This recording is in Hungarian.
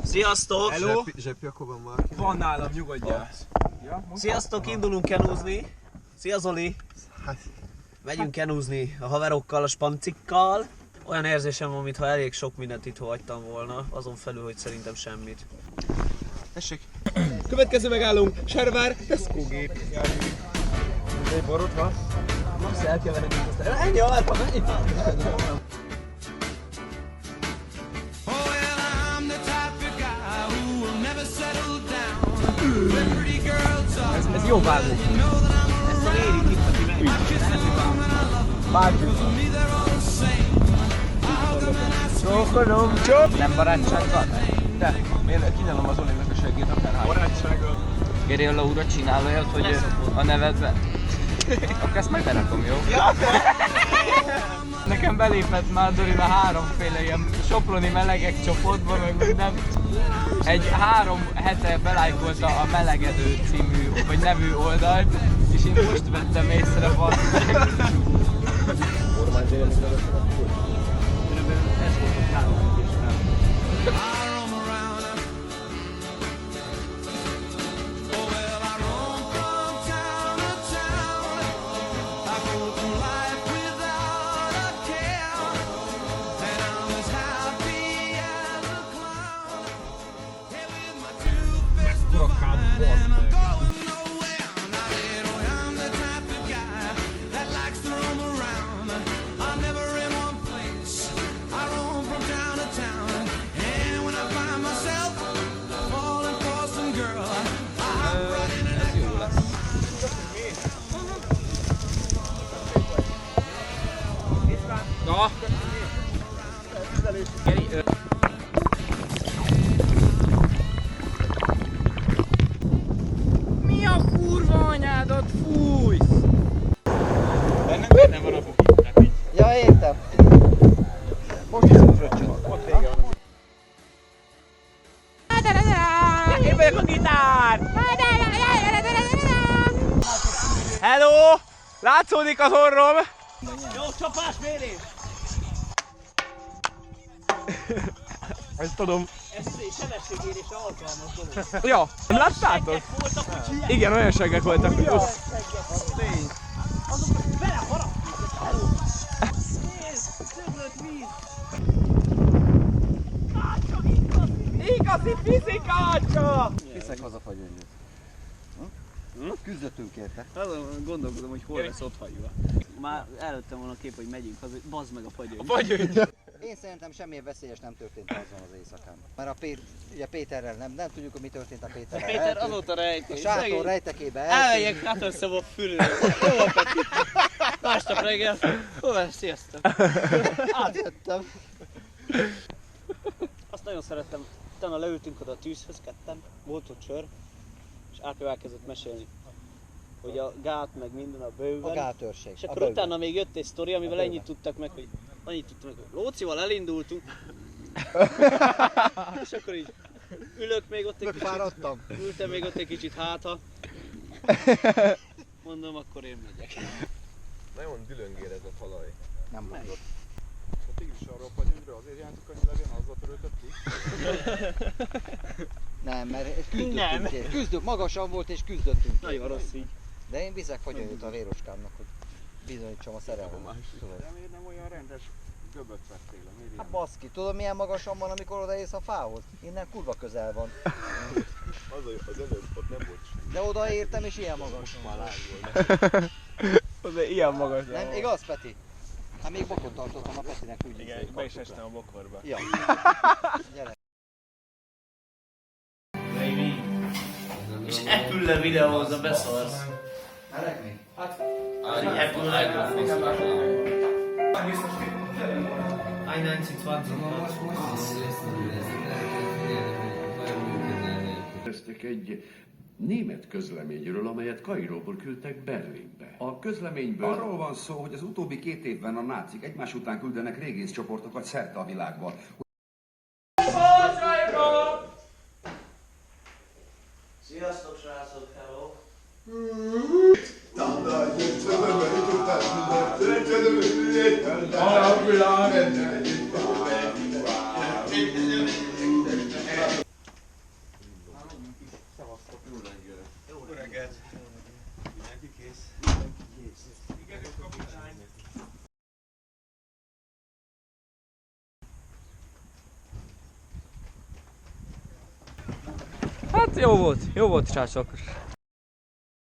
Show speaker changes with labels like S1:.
S1: Sziasztok!
S2: Hello! Zsebjakóban van.
S3: Van nálam, nyugodjál.
S1: Sziasztok, indulunk kenúzni. Szia Zoli! Megyünk kenúzni a haverokkal, a spancikkal. Olyan érzésem van, mintha elég sok mindent itt hagytam volna, azon felül, hogy szerintem semmit.
S3: Tessék. Következő megállunk, Servár, Tesco gép. Egy borotva.
S1: Most elkeveredünk aztán. Ennyi alább, ennyi!
S3: Ez jó vágó.
S1: Ezt a lérik itt, aki meg.
S3: Bárgyú. Csókolom, csók! Nem barátsággal? De, miért kinyalom az Olinak a segít akár hány. Barátsággal.
S4: Gerilla úrra csinál olyat, hogy a nevedben. Akkor ezt meg berakom, jó?
S3: Ja.
S4: Nekem belépett már Dori már háromféle ilyen soproni melegek csoportba, meg minden. Egy 3 hete belájkolta a Melegedő című, vagy nevű oldalt, és én most vettem észre valami. Na! Mi a kurva anyádat fújsz?
S3: Benne van a buki.
S1: Ja, értem. Most iszom fröccsöt.
S3: Ott vége van. Én vagyok a gitár! Hello! Látszódik az orrom!
S1: Jó, csapás, mérés!
S3: Ezt tudom.
S1: Ez sebességérésre alkalmas dolog.
S3: Ja, nem láttátok?
S1: Voltak, hogy hiány.
S3: Igen, olyan seggek voltak.
S1: Tény. Azok vele harapjuk. Nézd, szöglött víz. Kácsa,
S3: Igazi fizikácsa!
S2: Viszek haza fagyönnyöt. Küzdöttünk érte.
S1: Azon gondolkodom, hogy hol lesz ott hagyva. Már előttem volna a kép, hogy megyünk haza, bazd meg a fagyönny.
S3: A fagyönny!
S5: Én szerintem semmilyen veszélyes nem történt azon az éjszakán. Mert ugye Péterrel nem tudjuk, hogy mi történt a Péterrel.
S1: Péter azóta
S5: A
S1: rejtés.
S5: sátor rejtekébe
S1: Elmegyek, átveszem a fülőt. Hova Peti? Másnap reggel. Hova? Sziasztok. Átjöttem. Azt nagyon szerettem. Utána leültünk oda a tűzhöz ketten, volt ott sör, és Árpi elkezdett mesélni, hogy a gát meg minden a bőven.
S5: A gátőrség.
S1: És akkor utána még jött egy sztori, amivel ennyit tudtak meg, hogy Lócival elindultunk. És akkor így ülök még ott egy kicsit. Ültem még ott egy kicsit hátha. Mondom, akkor én megyek.
S2: Nagyon dülöngér ez a talaj.
S5: Nem mondott.
S2: Hát így is arra a fagyönnyre azért jártuk, hogy levén azzal töröltött ki.
S5: Nem, mert küzdöttünk, magasan volt és küzdöttünk.
S1: Nagyon rossz így.
S5: De én viszek fagyönnyöt a véroskámnak, hogy bizonyítsam a szerelmet.
S2: De miért nem olyan rendes göböt vettél?
S5: Hát baszki, tudod milyen magasan van, amikor odaérsz a fához? Innen kurva közel van.
S2: Az előbb ott nem volt semmi.
S5: De odaértem és ilyen magasan.
S2: Már lágy volt.
S3: Az ilyen magas.
S5: Nem, igaz Peti? Hát még bokot tartottam a Petinek úgy.
S3: Igen, be is estem a bokorba.
S5: Ja. Gyere.
S1: És Apple-le videózza, beszarsz.
S5: Meleg még?
S1: Hát Apple-le
S6: Eztek egy német közleményről, amelyet Kairóból küldtek Berlinbe. A közleményből
S7: arról van szó, hogy az utóbbi 2 évben a nácik egymás után küldenek régészcsoportokat szerte a világban.
S1: Sziasztok srácok, hello!
S4: Hát jó volt srácok.